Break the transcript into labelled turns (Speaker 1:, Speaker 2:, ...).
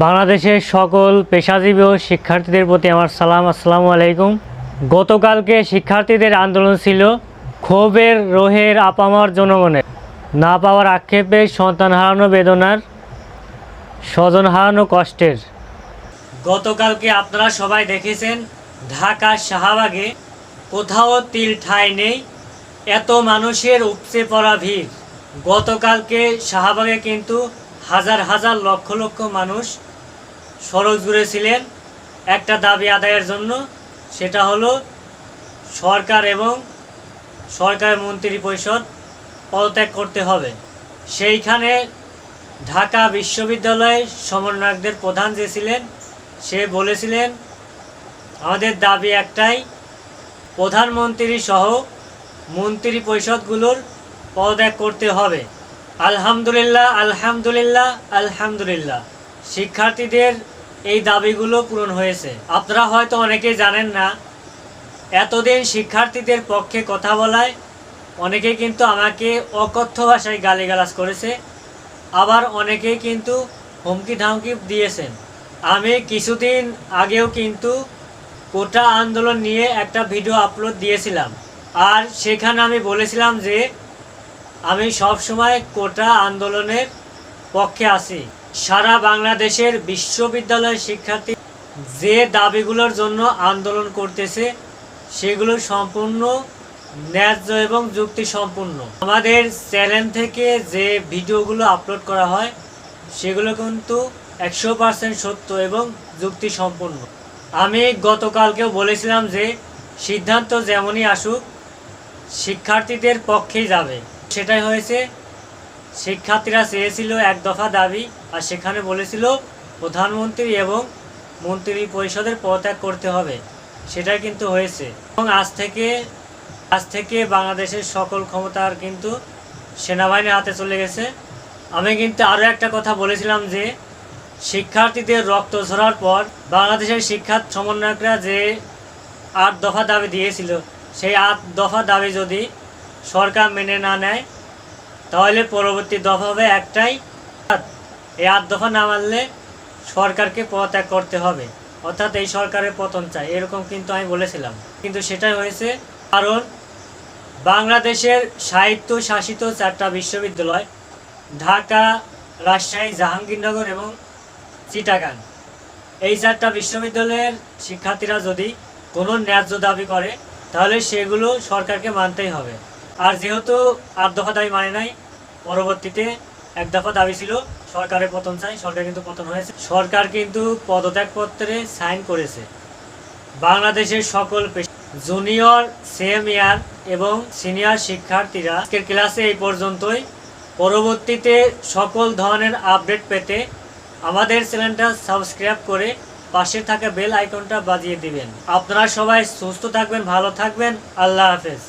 Speaker 1: বাংলাদেশের সকল পেশাজীবী ও শিক্ষার্থীদের প্রতি আমার সালাম। আসসালামু আলাইকুম। গতকালকে শিক্ষার্থীদের আন্দোলন ছিল ক্ষোভের রোহের আপামর জনগণের, না পাওয়ার আক্ষেপে সন্তান হারানো বেদনার, স্বজন হারানো কষ্টের। গতকালকে আপনারা সবাই দেখেছেন ঢাকার শাহবাগে কোথাও তিল ঠাঁই নেই, এত মানুষের উপচে পড়া ভিড়। গতকালকে শাহবাগে কিন্তু হাজার হাজার লক্ষ লক্ষ মানুষ সড়ক জুড়ে ছিলেন একটা দাবি আদায়ের জন্য, সেটা হলো সরকার এবং সরকারের মন্ত্রী পরিষদ পদত্যাগ করতে হবে। সেইখানে ঢাকা বিশ্ববিদ্যালয়ের সমন্বয়কদের প্রধান যে ছিলেন সে বলেছিলেন আমাদের দাবি একটাই, প্রধানমন্ত্রী সহ মন্ত্রী পরিষদগুলোর পদত্যাগ করতে হবে। আলহামদুলিল্লাহ আলহামদুলিল্লাহ আলহামদুলিল্লাহ, শিক্ষার্থীদের এই দাবিগুলো পূরণ হয়েছে। আপনারা হয়তো অনেকেই জানেন না, এতদিন শিক্ষার্থীদের পক্ষে কথা বলায় অনেকে কিন্তু আমাকে অকথ্য ভাষায় গালিগালাজ করেছে, আবার অনেকেই কিন্তু হুমকি ধামকি দিয়েছেন। আমি কিছুদিন আগেও কিন্তু কোটা আন্দোলন নিয়ে একটা ভিডিও আপলোড দিয়েছিলাম, আর সেখানে আমি বলেছিলাম যে আমি সব সময় কোটা আন্দোলনের পক্ষে আছি। সারা বাংলাদেশের বিশ্ববিদ্যালয়ের শিক্ষার্থী যে দাবিগুলোর জন্য আন্দোলন করতেছে সেগুলো সম্পূর্ণ ন্যায্য এবং যুক্তিসম্পন্ন। আমাদের চ্যানেল থেকে যে ভিডিওগুলো আপলোড করা হয় সেগুলো কিন্তু 100% সত্য এবং যুক্তিসম্পন্ন। আমি গতকালকেও বলেছিলাম যে সিদ্ধান্ত যেমনই আসুক শিক্ষার্থীদের পক্ষেই যাবে, সেটাই হয়েছে। শিক্ষার্থীরা চেয়েছিল এক দফা দাবি, আর সেখানে বলেছিল প্রধানমন্ত্রী এবং মন্ত্রী পরিষদের পদত্যাগ করতে হবে, সেটাই কিন্তু হয়েছে। এবং আজ থেকে বাংলাদেশের সকল ক্ষমতার কিন্তু সেনাবাহিনীর হাতে চলে গেছে। আমি কিন্তু আরও একটা কথা বলেছিলাম যে শিক্ষার্থীদের রক্ত ঝরার পর বাংলাদেশের শিক্ষা সমন্বয়করা যে 8 দফা দাবি দিয়েছিল, সেই 8 দফা দাবি যদি সরকার মেনে না নেয় তাহলে পরবর্তী দফা হবে একটাই, এই 8 দফা না মানলে সরকারকে পদত্যাগ করতে হবে, অর্থাৎ এই সরকারের পতন চাই, এরকম কিন্তু আমি বলেছিলাম। কিন্তু সেটাই হয়েছে, কারণ বাংলাদেশের সাহিত্য শাসিত 4টা বিশ্ববিদ্যালয় ঢাকা, রাজশাহী, জাহাঙ্গীরনগর এবং চিটাগাং, এই 4টা বিশ্ববিদ্যালয়ের শিক্ষার্থীরা যদি কোনো ন্যায্য দাবি করে তাহলে সেগুলো সরকারকে মানতেই হবে। আর যেহেতু 8 দফা দাবি মানে নাই, পরবর্তীতে 1 দফা দাবি ছিল সরকারের পতন চাই, সরকার কিন্তু পতন হয়েছে। সরকার কিন্তু পদত্যাগপত্রে সাইন করেছে। বাংলাদেশের সকল জুনিয়র, সেম ইয়ার এবং সিনিয়র শিক্ষার্থীরা আজকের ক্লাসে এই পর্যন্তই। পরবর্তীতে সকল ধরনের আপডেট পেতে আমাদের চ্যানেলটা সাবস্ক্রাইব করে পাশে থাকা বেল আইকনটা বাজিয়ে দিবেন। আপনারা সবাই সুস্থ থাকবেন, ভালো থাকবেন। আল্লাহ হাফেজ।